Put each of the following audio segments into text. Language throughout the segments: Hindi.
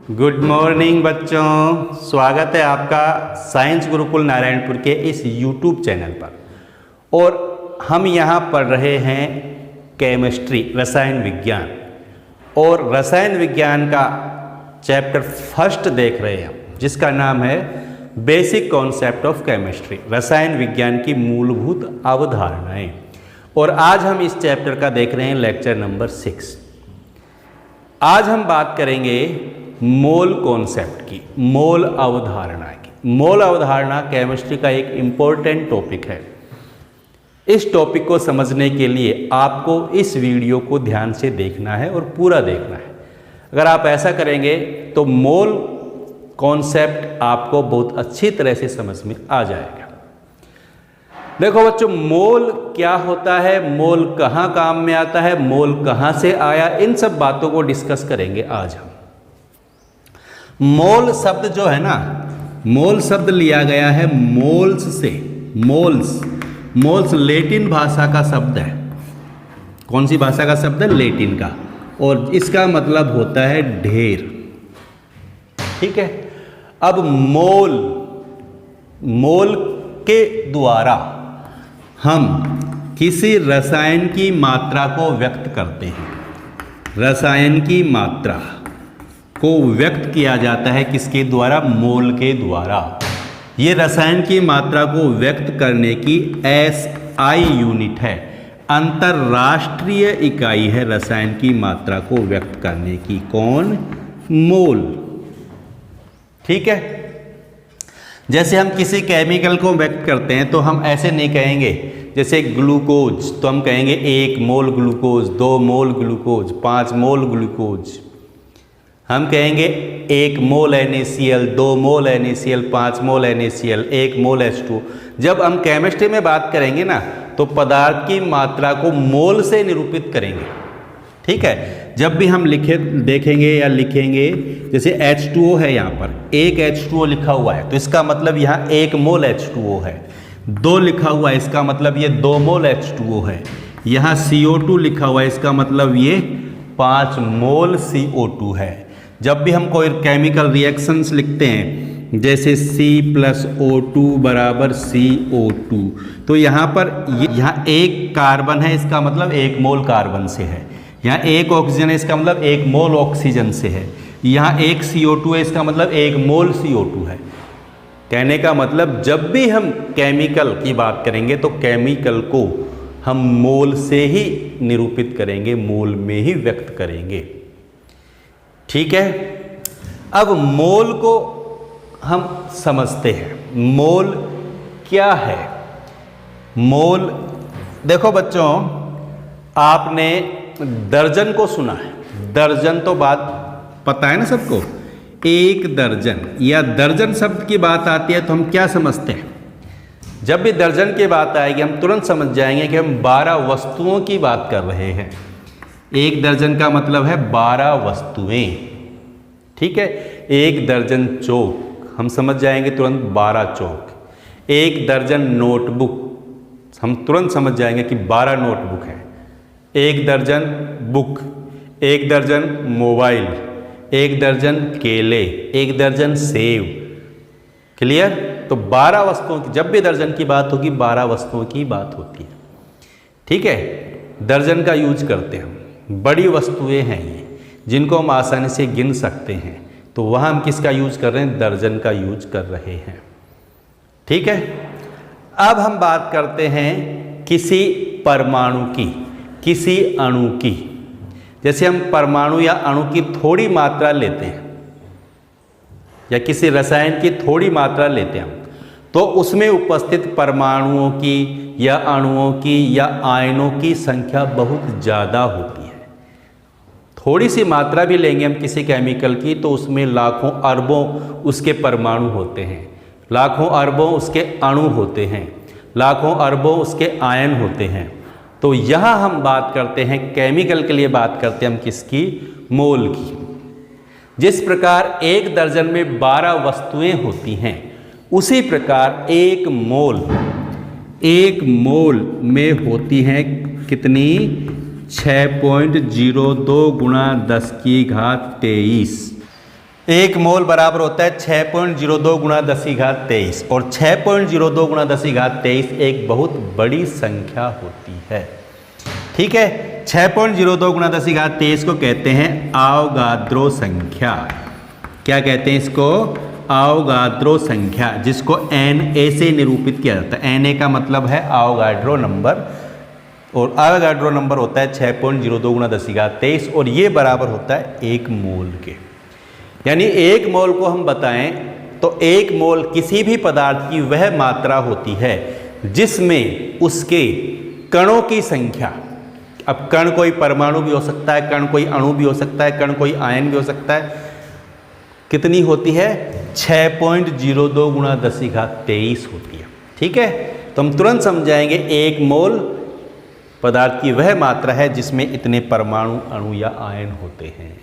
गुड मॉर्निंग बच्चों, स्वागत है आपका साइंस गुरुकुल नारायणपुर के इस यूट्यूब चैनल पर। और हम यहाँ पढ़ रहे हैं केमिस्ट्री, रसायन विज्ञान। और रसायन विज्ञान का चैप्टर फर्स्ट देख रहे हैं हम, जिसका नाम है बेसिक कॉन्सेप्ट ऑफ केमिस्ट्री, रसायन विज्ञान की मूलभूत अवधारणाएं। और आज हम इस चैप्टर का देख रहे हैं लेक्चर नंबर 6। आज हम बात करेंगे मोल कॉन्सेप्ट की, मोल अवधारणा की। मोल अवधारणा केमिस्ट्री का एक इम्पोर्टेंट टॉपिक है। इस टॉपिक को समझने के लिए आपको इस वीडियो को ध्यान से देखना है और पूरा देखना है। अगर आप ऐसा करेंगे तो मोल कॉन्सेप्ट आपको बहुत अच्छी तरह से समझ में आ जाएगा। देखो बच्चों, मोल क्या होता है, मोल कहाँ काम में आता है, मोल कहाँ से आया, इन सब बातों को डिस्कस करेंगे आज हम। मोल शब्द जो है ना, मोल शब्द लिया गया है मोल्स से। मोल्स लैटिन भाषा का शब्द है। कौन सी भाषा का शब्द है? लैटिन का। और इसका मतलब होता है ढेर। ठीक है। अब मोल के द्वारा हम किसी रसायन की मात्रा को व्यक्त करते हैं। रसायन की मात्रा को व्यक्त किया जाता है किसके द्वारा? मोल के द्वारा। ये रसायन की मात्रा को व्यक्त करने की SI यूनिट है, अंतरराष्ट्रीय इकाई है रसायन की मात्रा को व्यक्त करने की। कौन? मोल। ठीक है। जैसे हम किसी केमिकल को व्यक्त करते हैं तो हम ऐसे नहीं कहेंगे, जैसे ग्लूकोज तो हम कहेंगे 1 मोल ग्लूकोज, 2 मोल ग्लूकोज, 5 मोल ग्लूकोज। हम कहेंगे 1 मोल NaCl, 2 मोल NaCl, 5 मोल NaCl, 1 मोल H2। जब हम केमिस्ट्री में बात करेंगे ना तो पदार्थ की मात्रा को मोल से निरूपित करेंगे। ठीक है। जब भी हम देखेंगे या लिखेंगे, जैसे H2O है, यहाँ पर 1 H2O लिखा हुआ है तो इसका मतलब यहाँ 1 मोल H2O है। 2 लिखा हुआ है, इसका मतलब ये 2 मोल H2O है। यहाँ CO2 लिखा हुआ है, इसका मतलब ये 5 मोल CO2 है। जब भी हम कोई केमिकल रिएक्शंस लिखते हैं, जैसे C+O2 बराबर CO2, तो यहाँ पर यहाँ 1 कार्बन है, इसका मतलब 1 मोल कार्बन से है। यहाँ 1 ऑक्सीजन है, इसका मतलब 1 मोल ऑक्सीजन से है। यहाँ 1 CO2 है, इसका मतलब 1 मोल CO2 है। कहने का मतलब जब भी हम केमिकल की बात करेंगे तो केमिकल को हम मोल से ही निरूपित करेंगे, मोल में ही व्यक्त करेंगे। ठीक है। अब मोल को हम समझते हैं। मोल क्या है? मोल, देखो बच्चों, आपने दर्जन को सुना है। दर्जन तो बात पता है ना सबको। 1 दर्जन या दर्जन शब्द की बात आती है तो हम क्या समझते हैं? जब भी दर्जन की बात आएगी हम तुरंत समझ जाएंगे कि हम 12 वस्तुओं की बात कर रहे हैं। 1 दर्जन का मतलब है 12 वस्तुएं। ठीक है। 1 दर्जन चौक, हम समझ जाएंगे तुरंत 12 चौक। 1 दर्जन नोटबुक, हम तुरंत समझ जाएंगे कि 12 नोटबुक है। 1 दर्जन बुक, 1 दर्जन मोबाइल, 1 दर्जन केले, 1 दर्जन सेब। क्लियर? तो 12 वस्तुओं की, जब भी दर्जन की बात होगी 12 वस्तुओं की बात होती है। ठीक है। दर्जन का यूज करते हैं हम। बड़ी वस्तुएं हैं ये, जिनको हम आसानी से गिन सकते हैं, तो वहाँ हम किसका यूज कर रहे हैं? दर्जन का यूज कर रहे हैं। ठीक है। अब हम बात करते हैं किसी परमाणु की, किसी अणु की। जैसे हम परमाणु या अणु की थोड़ी मात्रा लेते हैं या किसी रसायन की थोड़ी मात्रा लेते हैं हम, तो उसमें उपस्थित परमाणुओं की या अणुओं की या आयनों की संख्या बहुत ज़्यादा होती है। थोड़ी सी मात्रा भी लेंगे हम किसी केमिकल की तो उसमें लाखों अरबों उसके परमाणु होते हैं, लाखों अरबों उसके अणु होते हैं, लाखों अरबों उसके आयन होते हैं। तो यहाँ हम बात करते हैं, केमिकल के लिए बात करते हैं हम किसकी? मोल की। जिस प्रकार 1 दर्जन में 12 वस्तुएं होती हैं, उसी प्रकार 1 मोल में होती हैं कितनी? 6.02 × 10⁻23 1 मोल बराबर होता है 6.02 गुणा 10⁻23 और 6.02 गुणा 10⁻23 एक बहुत बड़ी संख्या होती है। ठीक है, 6.02 गुणा 10⁻23 को कहते हैं अवोगाद्रो संख्या। क्या कहते हैं इसको? अवोगाद्रो संख्या, जिसको Na से निरूपित किया जाता है। Na का मतलब है अवोगाड्रो नंबर और अवोगाड्रो नंबर होता है 6.02 गुणा 10⁻23 और ये बराबर होता है 1 मोल के। यानी 1 मोल को हम बताएं तो 1 मोल किसी भी पदार्थ की वह मात्रा होती है जिसमें उसके कणों की संख्या, अब कण कोई परमाणु भी हो सकता है, कण कोई अणु भी हो सकता है, कण कोई आयन भी हो सकता है, कितनी होती है? 6.02 गुणा 10⁻23 होती है। ठीक है, तो हम तुरंत समझाएंगे 1 मोल पदार्थ की वह मात्रा है जिसमें इतने परमाणु, अणु या आयन होते हैं।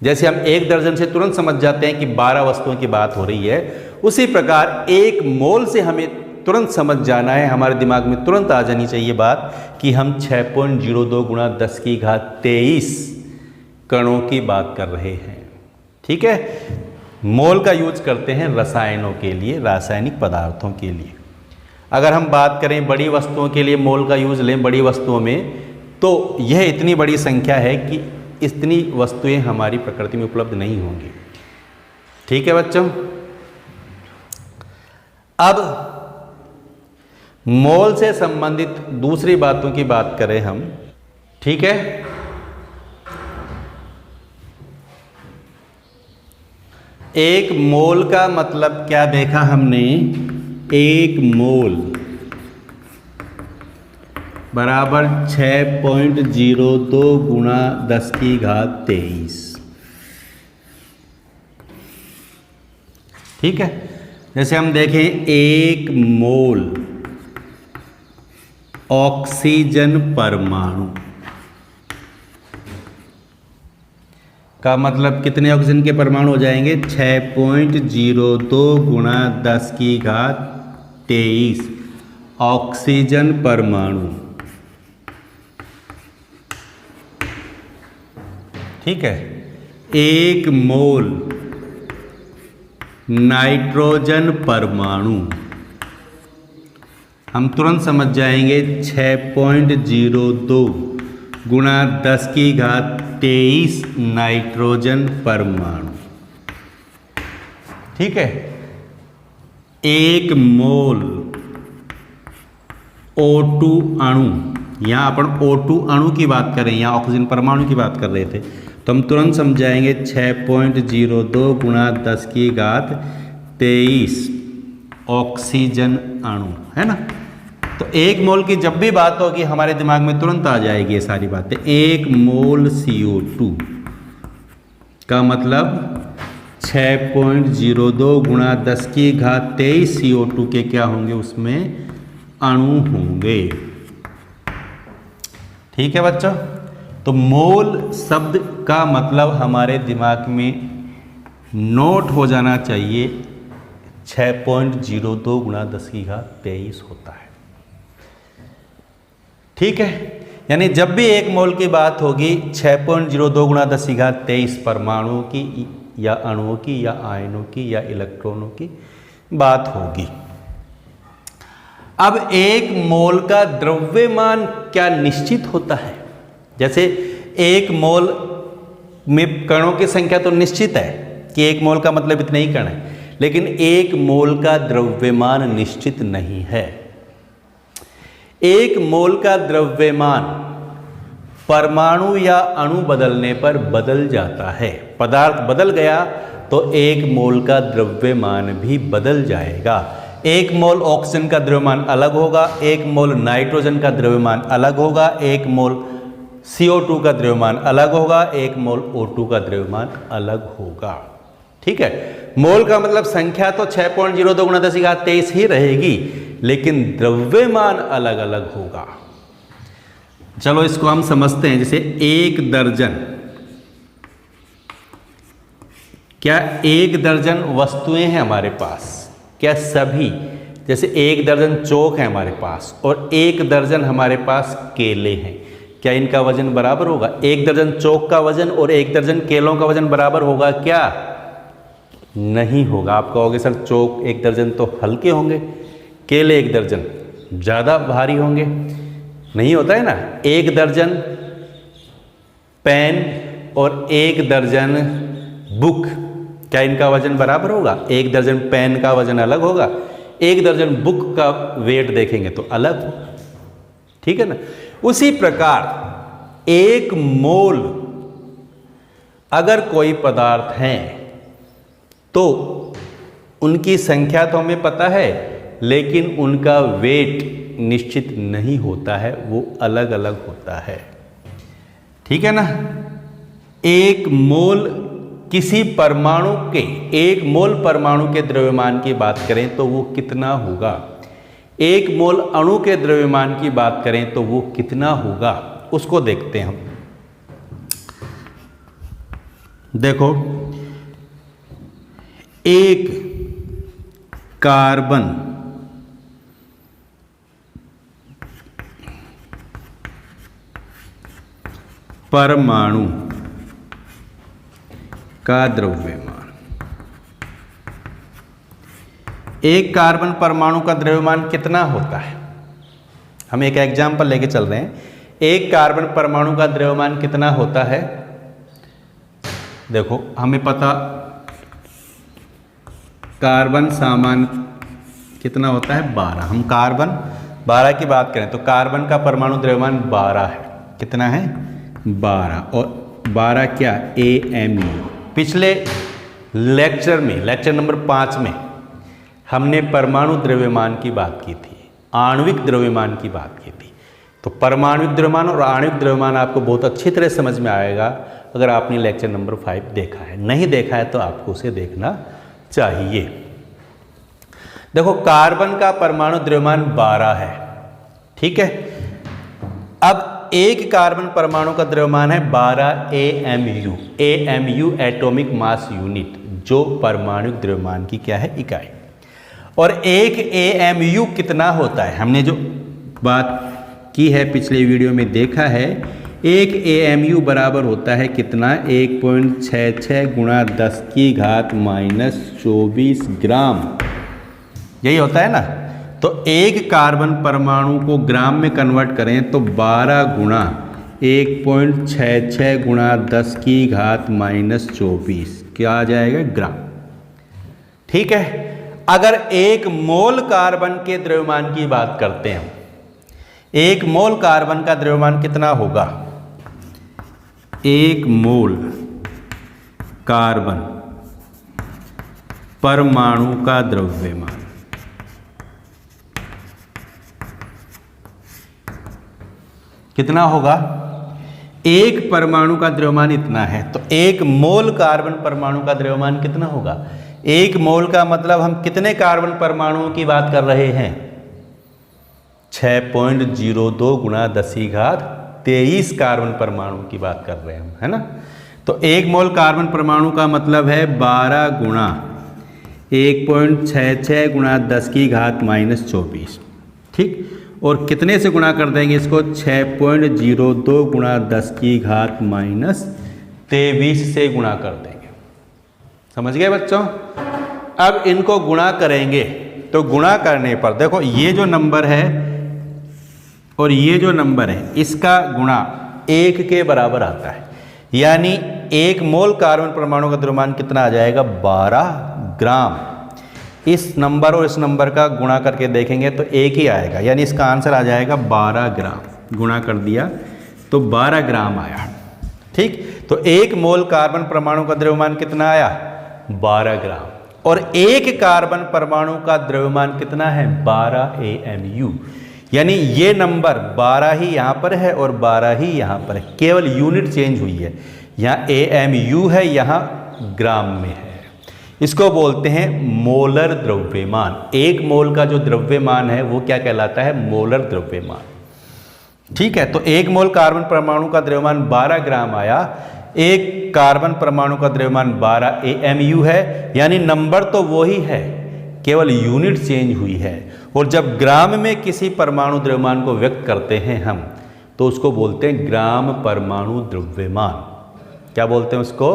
जैसे हम 1 दर्जन से तुरंत समझ जाते हैं कि 12 वस्तुओं की बात हो रही है, उसी प्रकार 1 मोल से हमें तुरंत समझ जाना है, हमारे दिमाग में तुरंत आ जानी चाहिए बात कि हम 6.02 गुणा 10⁻23 कणों की बात कर रहे हैं। ठीक है, मोल का यूज करते हैं रसायनों के लिए, रासायनिक पदार्थों के लिए। अगर हम बात करें बड़ी वस्तुओं के लिए मोल का यूज लें बड़ी वस्तुओं में, तो यह इतनी बड़ी संख्या है कि इतनी वस्तुएं हमारी प्रकृति में उपलब्ध नहीं होंगी। ठीक है बच्चों, अब मोल से संबंधित दूसरी बातों की बात करें हम। ठीक है, एक मोल का मतलब क्या देखा हमने? 1 मोल बराबर 6.02 गुणा 10⁻23। ठीक है, जैसे हम देखें 1 मोल ऑक्सीजन परमाणु का मतलब कितने ऑक्सीजन के परमाणु हो जाएंगे? 6.02 गुणा 10⁻23 ऑक्सीजन परमाणु। ठीक है, 1 मोल नाइट्रोजन परमाणु, हम तुरंत समझ जाएंगे 6.02 गुणा 10⁻23 नाइट्रोजन परमाणु। ठीक है, 1 मोल O2 अणु, यहां अपन O2 अणु की बात करें, यहां ऑक्सीजन परमाणु की बात कर रहे थे, तो हम तुरंत समझाएंगे 6.02 गुणा 10⁻23 ऑक्सीजन अणु, है ना। तो 1 मोल की जब भी बात होगी हमारे दिमाग में तुरंत आ जाएगी ये सारी बातें। 1 मोल CO2 का मतलब 6.02 गुणा 10⁻23 CO2 के क्या होंगे? उसमें अणु होंगे। ठीक है बच्चों, तो मोल शब्द का मतलब हमारे दिमाग में नोट हो जाना चाहिए 6.02 गुणा 10⁻23 होता है। ठीक है, यानी जब भी 1 मोल की बात होगी 6.02 गुणा 10⁻23 परमाणुओं की या अणुओं की या आयनों की या इलेक्ट्रॉनों की बात होगी। अब 1 मोल का द्रव्यमान क्या निश्चित होता है? जैसे 1 मोल में कणों की संख्या तो निश्चित है कि 1 मोल का मतलब इतने ही कण है, लेकिन 1 मोल का द्रव्यमान निश्चित नहीं है। 1 मोल का द्रव्यमान परमाणु या अणु बदलने पर बदल जाता है। पदार्थ बदल गया तो 1 मोल का द्रव्यमान भी बदल जाएगा। 1 मोल ऑक्सीजन का द्रव्यमान अलग होगा, 1 मोल नाइट्रोजन का द्रव्यमान अलग होगा, 1 मोल CO2 का द्रव्यमान अलग होगा, 1 मोल O2 का द्रव्यमान अलग होगा। ठीक है, मोल का मतलब संख्या तो 6.02 गुणा 10⁻23 ही रहेगी, लेकिन द्रव्यमान अलग अलग होगा। चलो इसको हम समझते हैं। जैसे 1 दर्जन, क्या 1 दर्जन वस्तुएं हैं हमारे पास? क्या सभी? जैसे 1 दर्जन चौक है हमारे पास और 1 दर्जन हमारे पास केले हैं, क्या इनका वजन बराबर होगा? 1 दर्जन चौक का वजन और 1 दर्जन केलों का वजन बराबर होगा क्या? नहीं होगा। आप कहोगे सर चौक 1 दर्जन तो हल्के होंगे, केले 1 दर्जन ज़्यादा भारी होंगे। नहीं होता है ना, 1 दर्जन पेन और 1 दर्जन बुक, क्या इनका वजन बराबर होगा? 1 दर्जन पेन का वजन अलग होगा, 1 दर्जन बुक का वेट देखेंगे तो अलग होगा। ठीक है ना। उसी प्रकार 1 मोल अगर कोई पदार्थ हैं तो उनकी संख्या तो हमें पता है, लेकिन उनका वेट निश्चित नहीं होता है, वो अलग अलग होता है। ठीक है ना। 1 मोल किसी परमाणु के, 1 मोल परमाणु के द्रव्यमान की बात करें तो वो कितना होगा? 1 मोल अणु के द्रव्यमान की बात करें तो वो कितना होगा, उसको देखते हैं हम। देखो, 1 कार्बन परमाणु का द्रव्यमान, 1 कार्बन परमाणु का द्रव्यमान कितना होता है? हम एक एग्जाम्पल लेके चल रहे हैं। 1 कार्बन परमाणु का द्रव्यमान कितना होता है? देखो, हमें पता कार्बन सामान्य कितना होता है? 12। हम कार्बन 12 की बात करें तो कार्बन का परमाणु द्रव्यमान 12 है। कितना है? 12। और 12 क्या? AMU। पिछले लेक्चर में, लेक्चर नंबर 5 में हमने परमाणु द्रव्यमान की बात की थी, आणविक द्रव्यमान की बात की थी। तो परमाणुविक द्रव्यमान और आणविक द्रव्यमान आपको बहुत अच्छी तरह समझ में आएगा अगर आपने लेक्चर नंबर 5 देखा है। नहीं देखा है तो आपको उसे देखना चाहिए। देखो, कार्बन का परमाणु द्रव्यमान 12 है। ठीक है। अब 1 कार्बन परमाणु का द्रव्यमान है 12 AMU। AMU atomic mass unit, जो परमाणुविक द्रव्यमान की क्या है? इकाई। और 1 AMU कितना होता है? हमने जो बात की है पिछले वीडियो में देखा है, 1 AMU बराबर होता है कितना? 1.66 गुणा 10 की घात -24 ग्राम। यही होता है ना। तो 1 कार्बन परमाणु को ग्राम में कन्वर्ट करें तो 12 गुणा 1.66 गुणा 10 की घात -24 क्या आ जाएगा? ग्राम। ठीक है। अगर 1 मोल कार्बन के द्रव्यमान की बात करते हैं, 1 मोल कार्बन का द्रव्यमान कितना होगा? 1 मोल कार्बन परमाणु का द्रव्यमान कितना होगा? 1 परमाणु का द्रव्यमान इतना है, तो 1 मोल कार्बन परमाणु का द्रव्यमान कितना होगा? 1 मोल का मतलब हम कितने कार्बन परमाणुओं की बात कर रहे हैं? 6.02 गुणा 10 की घात 23 कार्बन परमाणु की बात कर रहे हैं हम, है ना। तो 1 मोल कार्बन परमाणु का मतलब है 12 गुणा 1.66 गुणा 10 की घात -24। ठीक। और कितने से गुणा कर देंगे इसको? 6.02 गुणा 10 की घात -23 से गुणा कर देंगे। समझ गए बच्चों? अब इनको गुणा करेंगे तो गुणा करने पर देखो, ये जो नंबर है और ये जो नंबर है इसका गुणा 1 के बराबर आता है। यानी 1 मोल कार्बन परमाणु का द्रव्यमान कितना आ जाएगा? 12 ग्राम। इस नंबर और इस नंबर का गुणा करके देखेंगे तो 1 ही आएगा, यानी इसका आंसर आ जाएगा 12 ग्राम। गुणा कर दिया तो 12 ग्राम आया। ठीक। तो 1 मोल कार्बन परमाणु का द्रव्यमान कितना आया? 12 ग्राम। और 1 कार्बन परमाणु का द्रव्यमान कितना है? 12 AMU। यानी ये नंबर 12 ही यहाँ पर है और 12 ही यहाँ पर है, केवल यूनिट चेंज हुई है। यहाँ AMU है, यहाँ ग्राम में है। इसको बोलते हैं मोलर द्रव्यमान। 1 मोल का जो द्रव्यमान है वो क्या कहलाता है? मोलर द्रव्यमान। ठीक है। तो 1 मोल कार्बन परमाणु का द्रव्यमान 12 ग्राम आया। 1 कार्बन परमाणु का द्रव्यमान 12 AMU है, यानी नंबर तो वो ही है, केवल यूनिट चेंज हुई है। और जब ग्राम में किसी परमाणु द्रव्यमान को व्यक्त करते हैं हम, तो उसको बोलते हैं ग्राम परमाणु द्रव्यमान। क्या बोलते हैं उसको?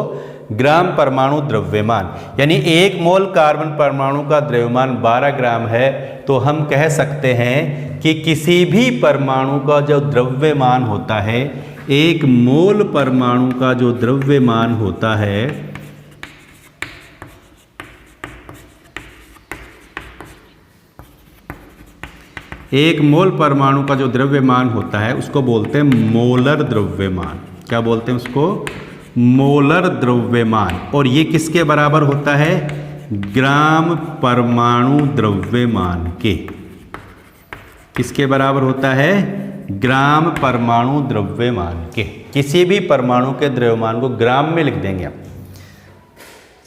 ग्राम परमाणु द्रव्यमान। यानी 1 मोल कार्बन परमाणु का द्रव्यमान 12 ग्राम है, तो हम कह सकते हैं कि किसी भी परमाणु का जो द्रव्यमान होता है, 1 मोल परमाणु का जो द्रव्यमान होता है, एक मोल परमाणु का जो द्रव्यमान होता है उसको बोलते हैं मोलर द्रव्यमान। क्या बोलते हैं उसको? मोलर द्रव्यमान। और ये किसके बराबर होता है? ग्राम परमाणु द्रव्यमान के। किसके बराबर होता है? ग्राम परमाणु द्रव्यमान के। किसी भी परमाणु के द्रव्यमान को ग्राम में लिख देंगे हम।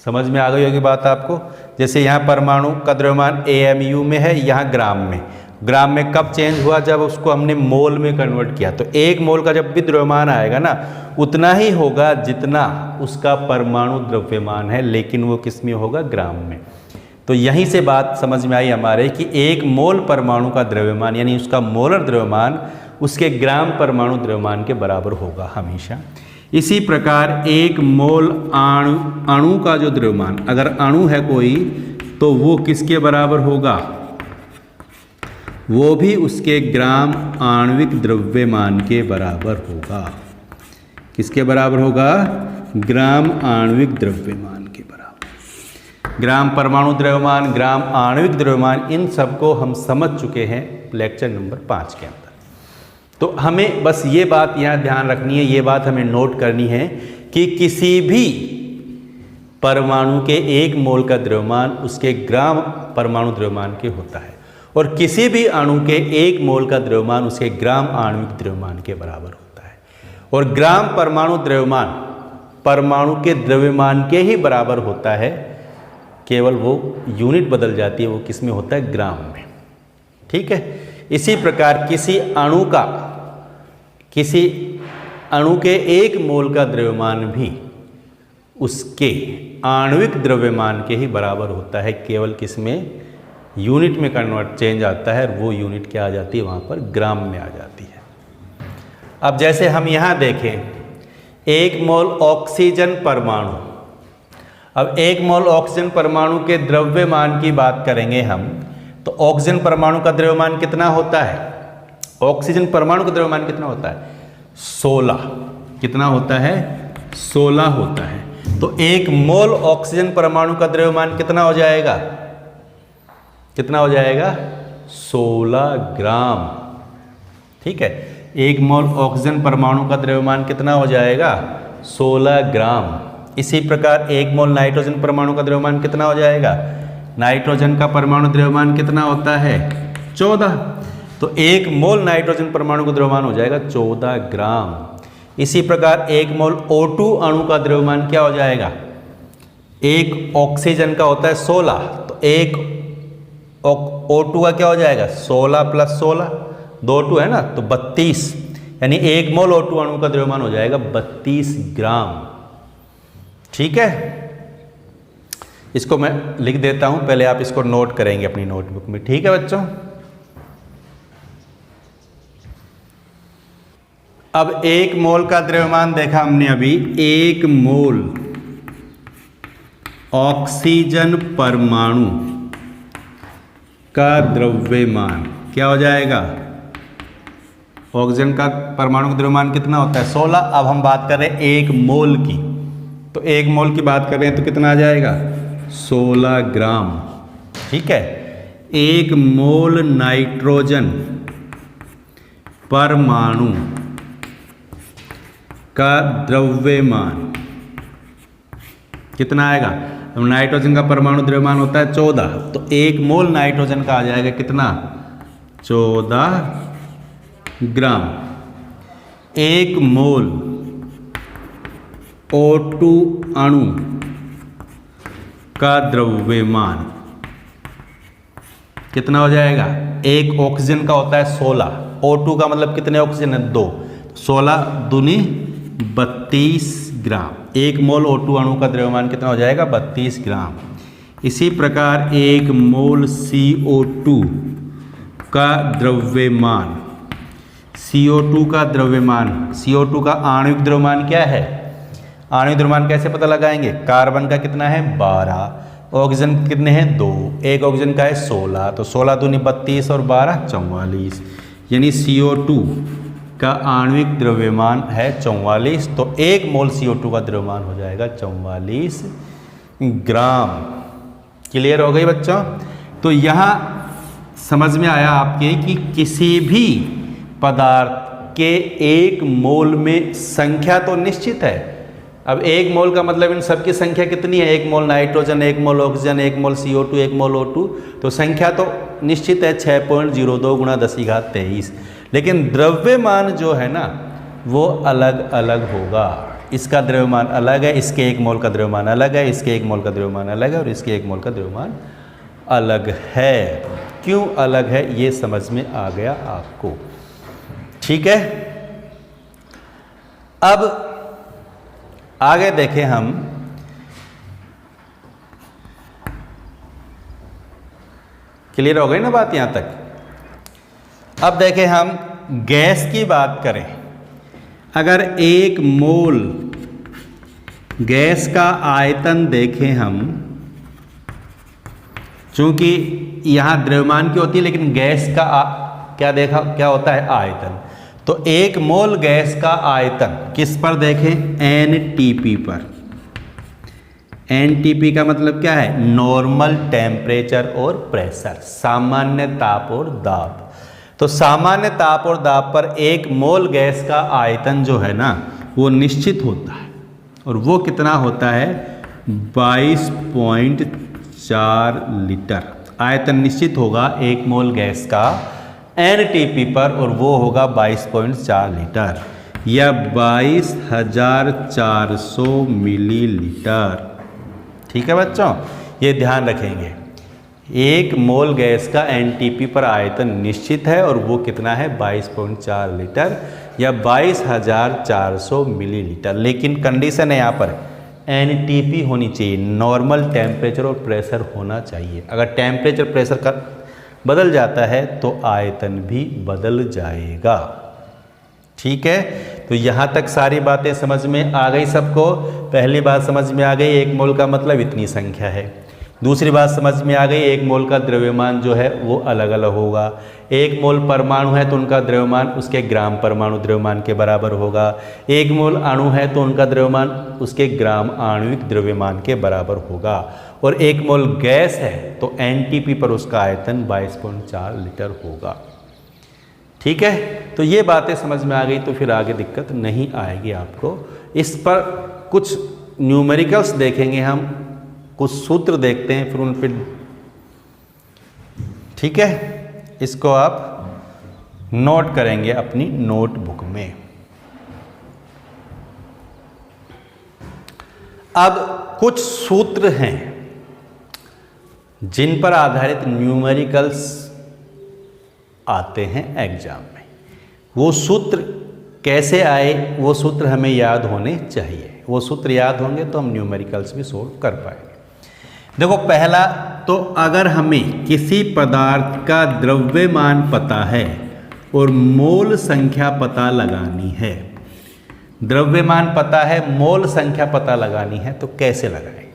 समझ में आ गई होगी बात आपको? जैसे यहाँ परमाणु का द्रव्यमान AMU में है, यहाँ ग्राम में। ग्राम में कब चेंज हुआ? जब उसको हमने मोल में कन्वर्ट किया। तो 1 मोल का जब भी द्रव्यमान आएगा ना, उतना ही होगा जितना उसका परमाणु द्रव्यमान है, लेकिन वो किस में होगा? ग्राम में। तो यहीं से बात समझ में आई हमारे कि 1 मोल परमाणु का द्रव्यमान यानी उसका मोलर द्रव्यमान उसके ग्राम परमाणु द्रव्यमान के बराबर होगा हमेशा। इसी प्रकार 1 मोल अणु का जो द्रव्यमान, अगर अणु है कोई, तो वो किसके बराबर होगा? वो भी उसके ग्राम आणविक द्रव्यमान के बराबर होगा। किसके बराबर होगा? ग्राम आणविक द्रव्यमान के बराबर। ग्राम परमाणु द्रव्यमान, ग्राम आणविक द्रव्यमान, इन सबको हम समझ चुके हैं लेक्चर नंबर 5 के अंदर। तो हमें बस ये बात यहाँ ध्यान रखनी है, ये बात हमें नोट करनी है कि किसी भी परमाणु के 1 मोल का द्रव्यमान उसके ग्राम परमाणु द्रव्यमान के होता है, और किसी भी अणु के 1 मोल का द्रव्यमान उसके ग्राम आणविक द्रव्यमान के बराबर होता है। और ग्राम परमाणु द्रव्यमान परमाणु के द्रव्यमान के ही बराबर होता है, केवल वो यूनिट बदल जाती है, वो किस में होता है? ग्राम में। ठीक है। इसी प्रकार किसी अणु के 1 मोल का द्रव्यमान भी उसके आणविक द्रव्यमान के ही बराबर होता है, केवल किस में? यूनिट में कन्वर्ट चेंज आता है, और वो यूनिट क्या आ जाती है? वहाँ पर ग्राम में आ जाती है। अब जैसे हम यहाँ देखें 1 मोल ऑक्सीजन परमाणु। अब 1 मोल ऑक्सीजन परमाणु के द्रव्यमान की बात करेंगे हम, तो ऑक्सीजन परमाणु का द्रव्यमान कितना होता है? ऑक्सीजन परमाणु का द्रव्यमान कितना होता है? 16। कितना होता है? 16 होता है। तो 1 मोल ऑक्सीजन परमाणु का द्रव्यमान कितना हो जाएगा? कितना हो जाएगा? 16 ग्राम। ठीक है। 1 मोल ऑक्सीजन परमाणु का द्रव्यमान कितना हो जाएगा? 16 ग्राम। इसी प्रकार 1 मोल नाइट्रोजन परमाणु का द्रव्यमान कितना हो जाएगा? नाइट्रोजन का परमाणु द्रव्यमान कितना होता है? 14। तो 1 मोल नाइट्रोजन परमाणु का द्रव्यमान हो जाएगा 14 ग्राम। इसी प्रकार 1 मोल O2 अणु का द्रव्यमान क्या हो जाएगा? 1 ऑक्सीजन का होता है 16, तो 1 O2 का क्या हो जाएगा? 16 + 16, 2 O2 है ना, तो 32। यानी 1 मोल O2 अणु का द्रव्यमान हो जाएगा 32 ग्राम। ठीक है। इसको मैं लिख देता हूं, पहले आप इसको नोट करेंगे अपनी नोटबुक में। ठीक है बच्चों। अब 1 मोल का द्रव्यमान देखा हमने अभी। 1 मोल ऑक्सीजन परमाणु का द्रव्यमान क्या हो जाएगा? ऑक्सीजन का परमाणु का द्रव्यमान कितना होता है? 16। अब हम बात कर रहे हैं 1 मोल की, तो 1 मोल की बात कर रहे हैं तो कितना आ जाएगा? 16 ग्राम। ठीक है। 1 मोल नाइट्रोजन परमाणु का द्रव्यमान कितना आएगा? नाइट्रोजन का परमाणु द्रव्यमान होता है 14, तो 1 मोल नाइट्रोजन का आ जाएगा कितना? 14 ग्राम। 1 मोल O2 अणु का द्रव्यमान कितना हो जाएगा? 1 ऑक्सीजन का होता है 16, O2 का मतलब कितने ऑक्सीजन है? 2, 16 दूनी 32 ग्राम। 1 मोल O2 अणु का द्रव्यमान कितना हो जाएगा? 32 ग्राम। इसी प्रकार 1 मोल CO2 का द्रव्यमान, CO2 का द्रव्यमान, CO2 का आणविक द्रव्यमान क्या है? आणविक द्रव्यमान कैसे पता लगाएंगे? कार्बन का कितना है 12, ऑक्सीजन कितने हैं 2, एक ऑक्सीजन का है 16, तो 16 दूनी 32 और 12 44, यानी CO2 का आणविक द्रव्यमान है 44, तो 1 मोल CO2 का द्रव्यमान हो जाएगा 44 ग्राम। क्लियर हो गई बच्चों? तो यहाँ समझ में आया आपके कि किसी भी पदार्थ के 1 मोल में संख्या तो निश्चित है। अब 1 मोल का मतलब इन सबकी संख्या कितनी है? 1 मोल नाइट्रोजन, 1 मोल ऑक्सीजन, 1 मोल CO2, 1 मोल O2, तो संख्या तो निश्चित है 6.02 गुणा 10⁻23। लेकिन द्रव्यमान जो है ना वो अलग अलग होगा। इसका द्रव्यमान अलग है, इसके 1 मोल का द्रव्यमान अलग है, इसके 1 मोल का द्रव्यमान अलग है और इसके 1 मोल का द्रव्यमान अलग है। क्यों अलग है ये समझ में आ गया आपको? ठीक है। अब आगे देखें हम, क्लियर हो गई ना बात यहां तक? अब देखें हम गैस की बात करें। अगर 1 मोल गैस का आयतन देखें हम, चूंकि यहां द्रव्यमान की होती है लेकिन गैस का क्या होता है? आयतन। तो 1 मोल गैस का आयतन किस पर देखें? NTP पर। NTP का मतलब क्या है? नॉर्मल टेम्परेचर और प्रेशर, सामान्य ताप और दाब। तो सामान्य ताप और दाब पर 1 मोल गैस का आयतन जो है ना वो निश्चित होता है, और वो कितना होता है? 22.4 लीटर आयतन निश्चित होगा 1 मोल गैस का NTP पर, और वो होगा 22.4 लीटर या 22,400 मिलीलीटर। ठीक है बच्चों, ये ध्यान रखेंगे। 1 मोल गैस का NTP पर आयतन निश्चित है और वो कितना है? 22.4 लीटर या 22,400 मिलीलीटर। लेकिन कंडीशन है यहाँ पर NTP होनी चाहिए, नॉर्मल टेम्परेचर और प्रेशर होना चाहिए। अगर टेम्परेचर प्रेशर का बदल जाता है तो आयतन भी बदल जाएगा। ठीक है, तो यहाँ तक सारी बातें समझ में आ गई सबको? पहली बात समझ में आ गई, 1 मोल का मतलब इतनी संख्या है। दूसरी बात समझ में आ गई, 1 मोल का द्रव्यमान जो है वो अलग अलग होगा। 1 मोल परमाणु है तो उनका द्रव्यमान उसके ग्राम परमाणु द्रव्यमान के बराबर होगा। 1 मोल अणु है तो उनका द्रव्यमान उसके ग्राम आणविक द्रव्यमान के बराबर होगा। और 1 मोल गैस है तो NTP पर उसका आयतन 22.4 लीटर होगा। ठीक है, तो ये बातें समझ में आ गई तो फिर आगे दिक्कत नहीं आएगी आपको। इस पर कुछ न्यूमेरिकल्स देखेंगे हम, कुछ सूत्र देखते हैं फिर उन पर। ठीक है, इसको आप नोट करेंगे अपनी नोटबुक में। अब कुछ सूत्र हैं जिन पर आधारित न्यूमेरिकल्स आते हैं एग्जाम में। वो सूत्र कैसे आए, वो सूत्र हमें याद होने चाहिए। वो सूत्र याद होंगे तो हम न्यूमेरिकल्स भी सोल्व कर पाएंगे। देखो, पहला तो अगर हमें किसी पदार्थ का द्रव्यमान पता है और मोल संख्या पता लगानी है, द्रव्यमान पता है, मोल संख्या पता लगानी है, तो कैसे लगाएं?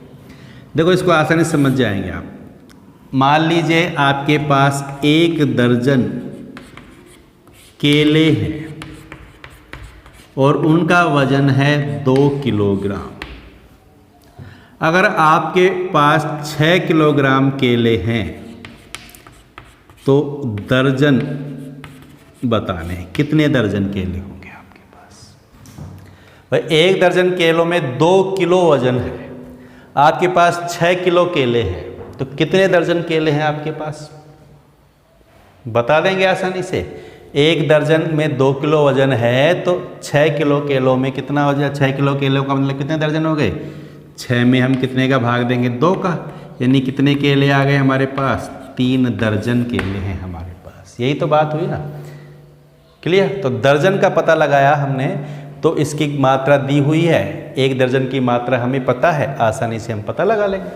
देखो, इसको आसानी से समझ जाएंगे आप। मान लीजिए आपके पास 1 दर्जन केले हैं और उनका वजन है 2 किलोग्राम। अगर आपके पास 6 किलोग्राम केले हैं तो दर्जन बताने हैं, कितने दर्जन केले होंगे आपके पास? भाई 1 दर्जन केलों में 2 किलो वजन है, आपके पास 6 किलो केले हैं, तो कितने दर्जन केले हैं आपके पास? बता देंगे आसानी से। 1 दर्जन में 2 किलो वजन है तो 6 किलो केलों में कितना हो जाए? 6 किलो केलों का मतलब कितने दर्जन हो गए? 6 में हम कितने का भाग देंगे? 2 का, यानी कितने केले आ गए हमारे पास? 3 दर्जन केले हैं हमारे पास। यही तो बात हुई ना। क्लियर? तो दर्जन का पता लगाया हमने, तो इसकी मात्रा दी हुई है, 1 दर्जन की मात्रा हमें पता है, आसानी से हम पता लगा लेंगे।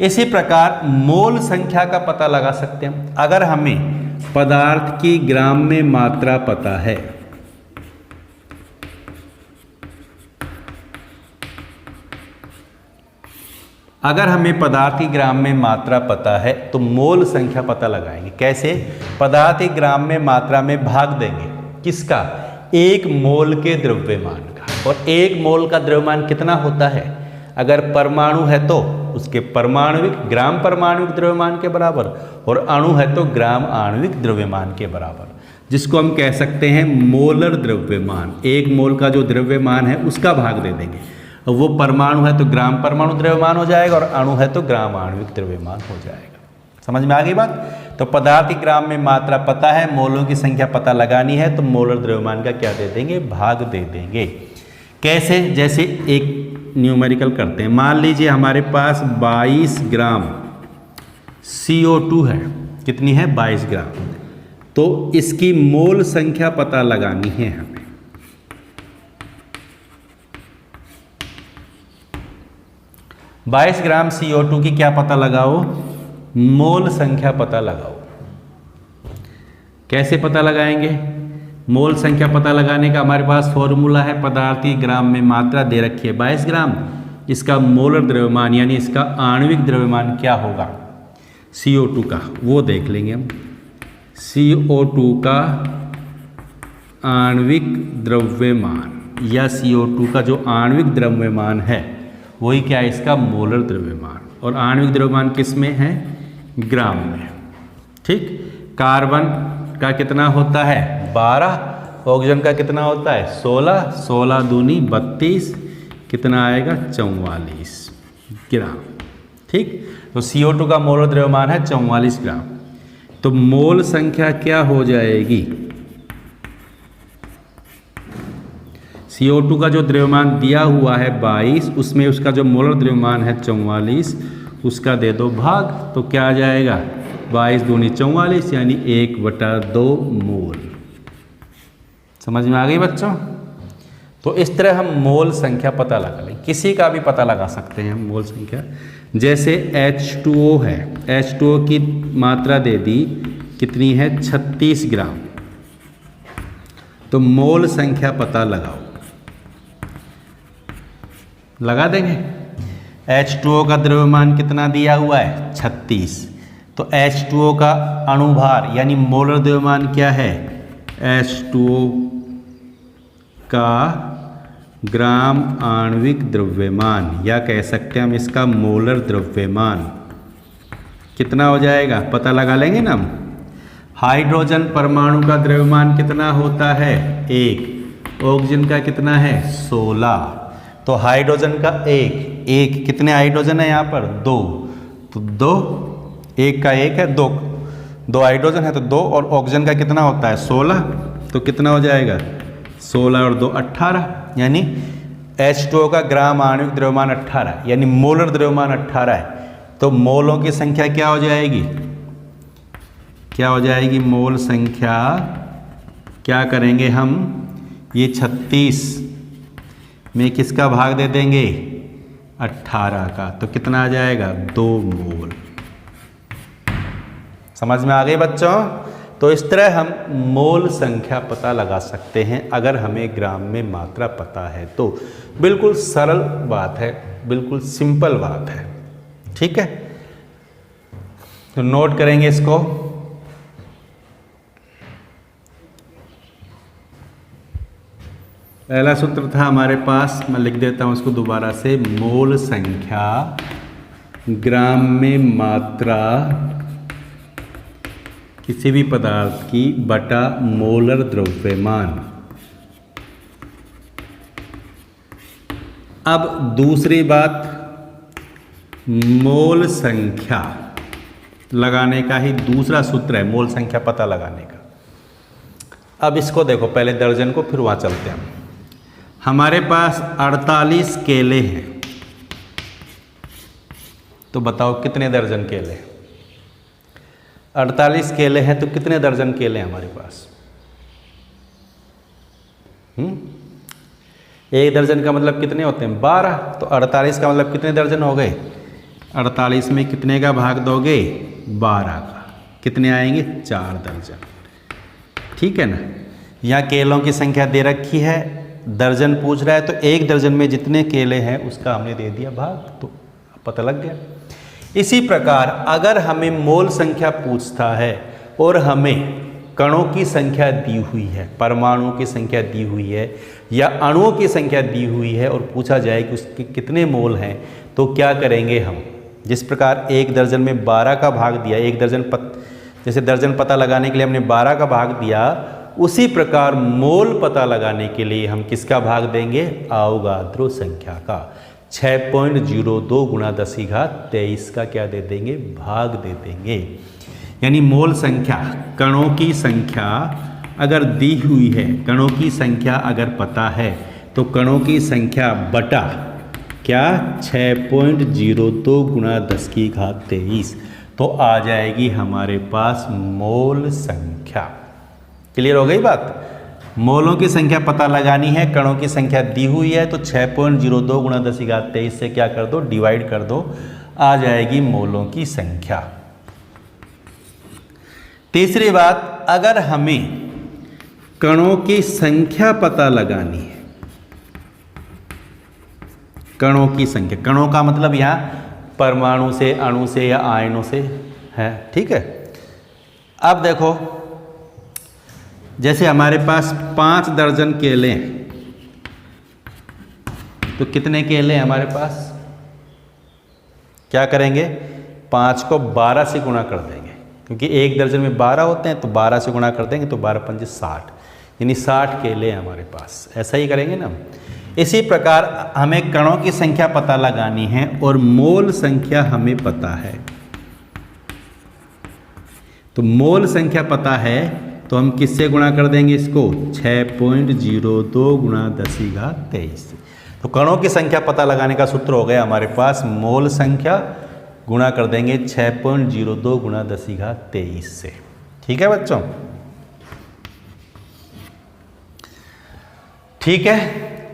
इसी प्रकार मोल संख्या का पता लगा सकते हैं। अगर हमें पदार्थ की ग्राम में मात्रा पता है अगर हमें पदार्थ की ग्राम में मात्रा पता है तो मोल संख्या पता लगाएंगे। कैसे? पदार्थ की ग्राम में मात्रा में भाग देंगे किसका? 1 मोल के द्रव्यमान का। और 1 मोल का द्रव्यमान कितना होता है? अगर परमाणु है तो उसके परमाणुविक ग्राम परमाणुविक द्रव्यमान के बराबर, और अणु है तो ग्राम आणविक द्रव्यमान के बराबर, जिसको हम कह सकते हैं मोलर द्रव्यमान। 1 मोल का जो द्रव्यमान है उसका भाग दे देंगे। वो परमाणु है तो ग्राम परमाणु द्रव्यमान हो जाएगा, और अणु है तो ग्राम आणविक द्रव्यमान हो जाएगा। समझ में आ गई बात? तो पदार्थ की ग्राम में मात्रा पता है, मोलों की संख्या पता लगानी है, तो मोलर द्रव्यमान का क्या दे देंगे? भाग दे देंगे। कैसे? जैसे एक न्यूमेरिकल करते हैं। मान लीजिए हमारे पास 22 ग्राम CO2 है। कितनी है? 22 ग्राम। तो इसकी मोल संख्या पता लगानी है हमें। बाईस ग्राम CO2 की क्या पता लगाओ? मोल संख्या पता लगाओ। कैसे पता लगाएंगे? मोल संख्या पता लगाने का हमारे पास फॉर्मूला है। पदार्थ की ग्राम में मात्रा दे रखी है 22 ग्राम, इसका मोलर द्रव्यमान यानी इसका आणविक द्रव्यमान क्या होगा CO2 का, वो देख लेंगे हम। CO2 का आणविक द्रव्यमान या CO2 का जो आणविक द्रव्यमान है वही क्या है? इसका मोलर द्रव्यमान। और आणविक द्रव्यमान किस में है? ग्राम में। ठीक। कार्बन का कितना होता है? 12। ऑक्सीजन का कितना होता है? 16। 16 दूनी 32, कितना आएगा? 44 ग्राम। ठीक। तो CO2 का मोलर द्रव्यमान है 44 ग्राम। तो मोल संख्या क्या हो जाएगी? CO2 का जो द्रव्यमान दिया हुआ है 22, उसमें उसका जो मोलर द्रव्यमान है 44, उसका दे दो भाग, तो क्या आ जाएगा? 22 दूनी 44 यानी 1/2 मोल। समझ में आ गई बच्चों? तो इस तरह हम मोल संख्या पता लगा लें। किसी का भी पता लगा सकते हैं हम मोल संख्या। जैसे H2O है, H2O की मात्रा दे दी, कितनी है? 36 ग्राम। तो मोल संख्या पता लगाओ। लगा देंगे। H2O का द्रव्यमान कितना दिया हुआ है? 36। तो H2O का अणुभार यानी मोलर द्रव्यमान क्या है? H2O का ग्राम आणविक द्रव्यमान, या कह सकते हैं हम इसका मोलर द्रव्यमान कितना हो जाएगा? पता लगा लेंगे ना हम। हाइड्रोजन परमाणु का द्रव्यमान कितना होता है? 1। ऑक्सीजन का कितना है? 16। तो हाइड्रोजन का एक कितने हाइड्रोजन है यहाँ पर? 2। तो 2, 1 का 1 है, 2 हाइड्रोजन है तो 2, और ऑक्सीजन का कितना होता है? 16। तो कितना हो जाएगा? 16 और 2 18, यानी H2O का ग्राम आणविक द्रव्यमान 18, यानी मोलर द्रव्यमान 18 है। तो मोलों की संख्या क्या हो जाएगी? क्या हो जाएगी? मोल संख्या क्या करेंगे हम? ये 36 में किसका भाग दे देंगे? 18 का। तो कितना आ जाएगा? 2 मोल। समझ में आ गई बच्चों? तो इस तरह हम मोल संख्या पता लगा सकते हैं अगर हमें ग्राम में मात्रा पता है तो। बिल्कुल सरल बात है, बिल्कुल सिंपल बात है। ठीक है, तो नोट करेंगे इसको। पहला सूत्र था हमारे पास, मैं लिख देता हूँ इसको दोबारा से। मोल संख्या ग्राम में मात्रा किसी भी पदार्थ की बटा मोलर द्रव्यमान। अब दूसरी बात, मोल संख्या लगाने का ही दूसरा सूत्र है मोल संख्या पता लगाने का। अब इसको देखो, पहले दर्जन को, फिर वहाँ चलते हैं। हमारे पास 48 केले हैं, तो बताओ कितने दर्जन केले? 48 केले हैं तो कितने दर्जन केले हैं हमारे पास? एक दर्जन का मतलब कितने होते हैं? 12। तो 48 का मतलब कितने दर्जन हो गए? 48 में कितने का भाग दोगे? 12 का। कितने आएंगे? 4 दर्जन। ठीक है ना। यहाँ केलों की संख्या दे रखी है, दर्जन पूछ रहा है, तो एक दर्जन में जितने केले हैं उसका हमने दे दिया भाग। तो पता लग गया। इसी प्रकार अगर हमें मोल संख्या पूछता है और हमें कणों की संख्या दी हुई है, परमाणुओं की संख्या दी हुई है या अणुओं की संख्या दी हुई है और पूछा जाए कि उसके कितने मोल हैं, तो क्या करेंगे हम। जिस प्रकार 1 दर्जन में 12 का भाग दिया, 1 दर्जन जैसे दर्जन पता लगाने के लिए हमने 12 का भाग दिया, उसी प्रकार मोल पता लगाने के लिए हम किसका भाग देंगे, अवोगाद्रो संख्या का 6.02 गुणा 10⁻23 का क्या दे देंगे, भाग दे देंगे। यानी मोल संख्या, कणों की संख्या अगर दी हुई है, कणों की संख्या अगर पता है तो कणों की संख्या बटा क्या 6.02 गुणा 10⁻23 तो आ जाएगी हमारे पास मोल संख्या। क्लियर हो गई बात। मोलों की संख्या पता लगानी है, कणों की संख्या दी हुई है तो 6.02 गुणा 10⁻23 से क्या कर दो, डिवाइड कर दो, आ जाएगी मोलों की संख्या। तीसरी बात, अगर हमें कणों की संख्या पता लगानी है, कणों की संख्या, कणों का मतलब यहाँ परमाणु से, अणु से या आयनों से है, ठीक है। अब देखो जैसे हमारे पास 5 दर्जन केले हैं, तो कितने केले हैं हमारे पास, क्या करेंगे, 5 को 12 से गुणा कर देंगे, क्योंकि 1 दर्जन में 12 होते हैं तो 12 से गुणा कर देंगे तो 12 पंजे 60, यानी 60 केले हैं हमारे पास। ऐसा ही करेंगे ना। इसी प्रकार हमें कणों की संख्या पता लगानी है और मोल संख्या हमें पता है। तो मोल संख्या पता है तो हम किससे गुणा कर देंगे इसको, 6.02 गुणा 10⁻23। तो कणों की संख्या पता लगाने का सूत्र हो गया हमारे पास, मोल संख्या गुणा कर देंगे 6.02 गुणा 10⁻23 से। ठीक है बच्चों, ठीक है।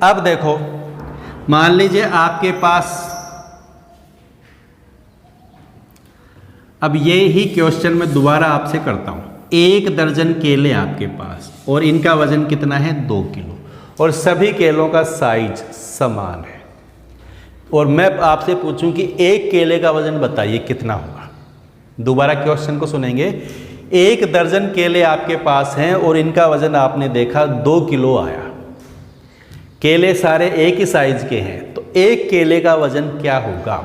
अब देखो मान लीजिए आपके पास, अब ये ही क्वेश्चन मैं दोबारा आपसे करता हूं। 1 दर्जन केले आपके पास और इनका वजन कितना है, 2 किलो, और सभी केलों का साइज समान है, और मैं आपसे पूछूं कि एक केले का वजन बताइए कितना होगा। दोबारा क्वेश्चन को सुनेंगे। 1 दर्जन केले आपके पास हैं और इनका वजन आपने देखा 2 किलो आया। केले सारे एक ही साइज के हैं, तो एक केले का वजन क्या होगा,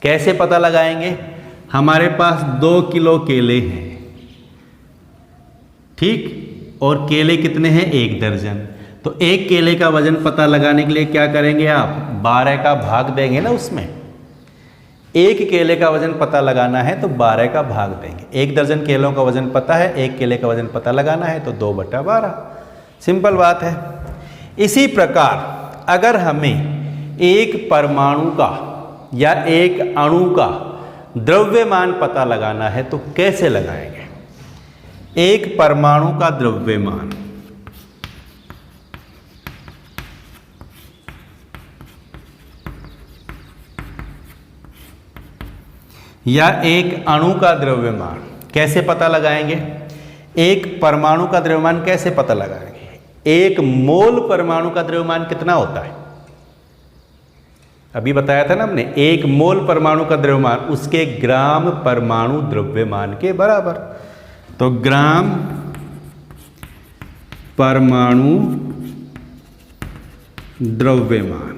कैसे पता लगाएंगे। हमारे पास 2 किलो केले हैं, ठीक, और केले कितने हैं, 1 दर्जन। तो एक केले का वजन पता लगाने के लिए क्या करेंगे आप, 12 का भाग देंगे ना उसमें। एक केले का वजन पता लगाना है तो 12 का भाग देंगे। 1 दर्जन केलों का वजन पता है, एक केले का वजन पता लगाना है तो 2/12। सिंपल बात है। इसी प्रकार अगर हमें एक परमाणु का या एक अणु का द्रव्यमान पता लगाना है तो कैसे लगाएंगे। एक परमाणु का द्रव्यमान या एक अणु का द्रव्यमान कैसे पता लगाएंगे। एक परमाणु का द्रव्यमान कैसे पता लगाएंगे। एक मोल परमाणु का द्रव्यमान कितना होता है, अभी बताया था ना हमने। एक मोल परमाणु का द्रव्यमान उसके ग्राम परमाणु द्रव्यमान के बराबर। तो ग्राम परमाणु द्रव्यमान,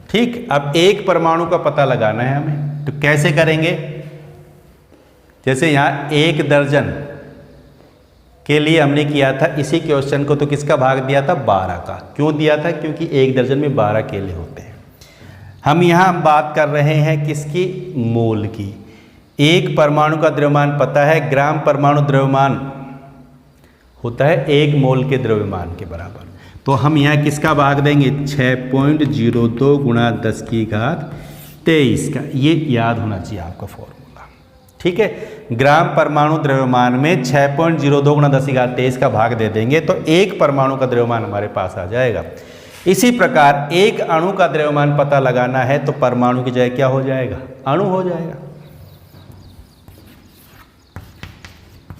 ठीक। अब एक परमाणु का पता लगाना है हमें, तो कैसे करेंगे। जैसे यहां 1 दर्जन के लिए हमने किया था इसी क्वेश्चन को, तो किसका भाग दिया था, 12 का। क्यों दिया था, क्योंकि 1 दर्जन में 12 केले होते हैं। हम यहाँ बात कर रहे हैं किसकी, मोल की। एक परमाणु का द्रव्यमान पता है, ग्राम परमाणु द्रव्यमान होता है 1 मोल के द्रव्यमान के बराबर। तो हम यहाँ किसका भाग देंगे, 6.02 गुणा 10⁻23 का। ये याद होना चाहिए आपका फॉर्मूला, ठीक है। ग्राम परमाणु द्रव्यमान में 6.02 गुणा 10⁻23 का भाग दे देंगे तो एक परमाणु का द्रव्यमान हमारे पास आ जाएगा। इसी प्रकार एक अणु का द्रव्यमान पता लगाना है तो परमाणु की जगह क्या हो जाएगा, अणु हो जाएगा।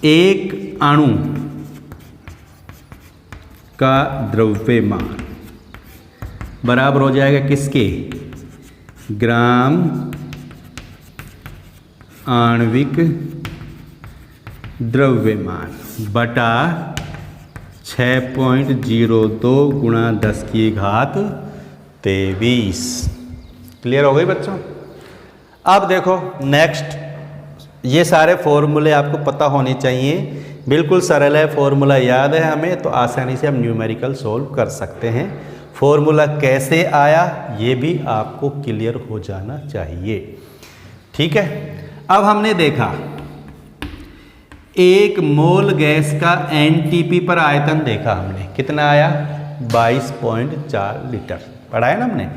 एक अणु का द्रव्यमान बराबर हो जाएगा किसके, ग्राम आणविक द्रव्यमान बटा 6.02 गुणा 10 की घात 23। क्लियर हो गई बच्चों। अब देखो नेक्स्ट, ये सारे फॉर्मूले आपको पता होने चाहिए, बिल्कुल सरल है, फॉर्मूला याद है हमें तो आसानी से हम न्यूमेरिकल सोल्व कर सकते हैं। फॉर्मूला कैसे आया ये भी आपको क्लियर हो जाना चाहिए। ठीक है, अब हमने देखा 1 मोल गैस का एनटीपी पर आयतन देखा हमने, कितना आया 22.4 लीटर पढ़ा है ना हमने।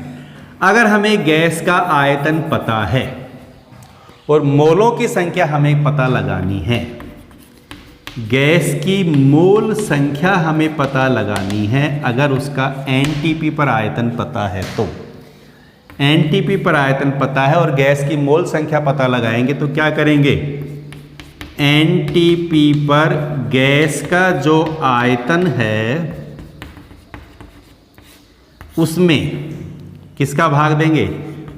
अगर हमें गैस का आयतन पता है और मोलों की संख्या हमें पता लगानी है, गैस की मोल संख्या हमें पता लगानी है, अगर उसका एनटीपी पर आयतन पता है तो, एनटीपी पर आयतन पता है और गैस की मोल संख्या पता लगाएंगे तो क्या करेंगे, एनटीपी पर गैस का जो आयतन है उसमें किसका भाग देंगे,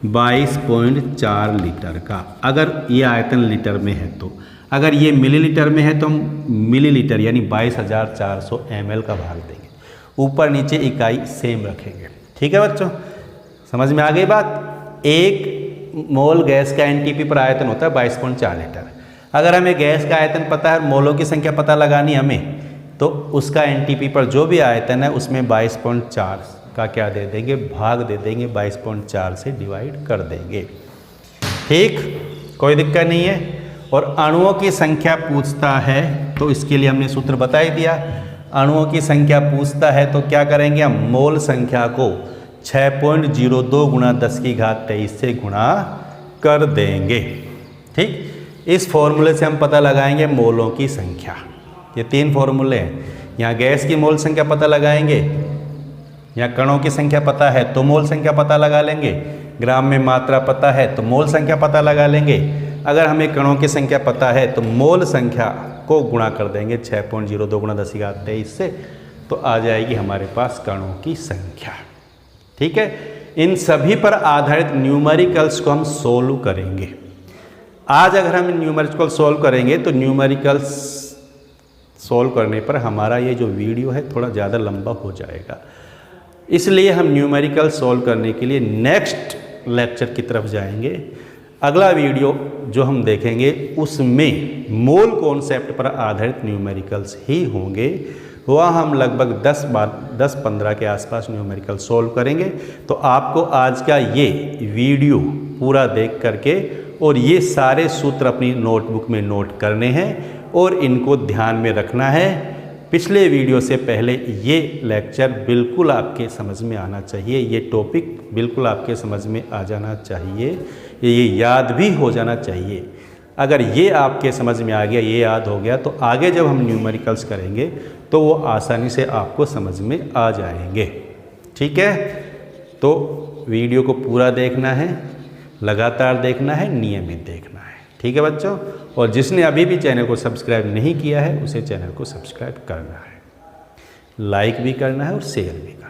22.4 लीटर का। अगर ये आयतन लीटर में है तो, अगर ये मिलीलीटर में है तो हम मिलीलीटर यानी 22,400 ml का भाग देंगे, ऊपर नीचे इकाई सेम रखेंगे। ठीक है बच्चों, समझ में आ गई बात। 1 मोल गैस का एनटीपी पर आयतन होता है 22.4 लीटर। अगर हमें गैस का आयतन पता है, मोलों की संख्या पता लगानी हमें, तो उसका एनटीपी पर जो भी आयतन है उसमें 22.4 का क्या दे देंगे, भाग दे देंगे, 22.4 से डिवाइड कर देंगे। ठीक, कोई दिक्कत नहीं है। और अणुओं की संख्या पूछता है तो इसके लिए हमने सूत्र बता ही दिया। अणुओं की संख्या पूछता है तो क्या करेंगे, हम मोल संख्या को 6.02 गुणा 10 की घात 23 से गुणा कर देंगे। ठीक, इस फॉर्मूले से हम पता लगाएंगे मोलों की संख्या। ये 3 फॉर्मूले हैं। यहाँ गैस की मोल संख्या पता लगाएंगे, यहाँ कणों की संख्या पता है तो मोल संख्या पता लगा लेंगे, ग्राम में मात्रा पता है तो मोल संख्या पता लगा लेंगे। अगर हमें कणों की संख्या पता है तो मोल संख्या को गुणा कर देंगे 6.02 गुणा 10 की घात 23 से, तो आ जाएगी हमारे पास कणों की संख्या। ठीक है, इन सभी पर आधारित न्यूमेरिकल्स को हम सोल्व करेंगे। आज अगर हम न्यूमेरिकल सोल्व करेंगे तो न्यूमेरिकल्स सोल्व करने पर हमारा ये जो वीडियो है थोड़ा ज़्यादा लंबा हो जाएगा, इसलिए हम न्यूमेरिकल सोल्व करने के लिए नेक्स्ट लेक्चर की तरफ जाएंगे। अगला वीडियो जो हम देखेंगे उसमें मोल कॉन्सेप्ट पर आधारित न्यूमेरिकल्स ही होंगे। वह हम लगभग 10-15 के आसपास न्यूमेरिकल सोल्व करेंगे। तो आपको आज का ये वीडियो पूरा देख करके और ये सारे सूत्र अपनी नोटबुक में नोट करने हैं और इनको ध्यान में रखना है। पिछले वीडियो से पहले ये लेक्चर बिल्कुल आपके समझ में आना चाहिए, ये टॉपिक बिल्कुल आपके समझ में आ जाना चाहिए, ये याद भी हो जाना चाहिए। अगर ये आपके समझ में आ गया, ये याद हो गया, तो आगे जब हम न्यूमेरिकल्स करेंगे तो वो आसानी से आपको समझ में आ जाएंगे। ठीक है, तो वीडियो को पूरा देखना है, लगातार देखना है, नियमित देखना है। ठीक है बच्चों, और जिसने अभी भी चैनल को सब्सक्राइब नहीं किया है उसे चैनल को सब्सक्राइब करना है, लाइक भी करना है और शेयर भी करना है।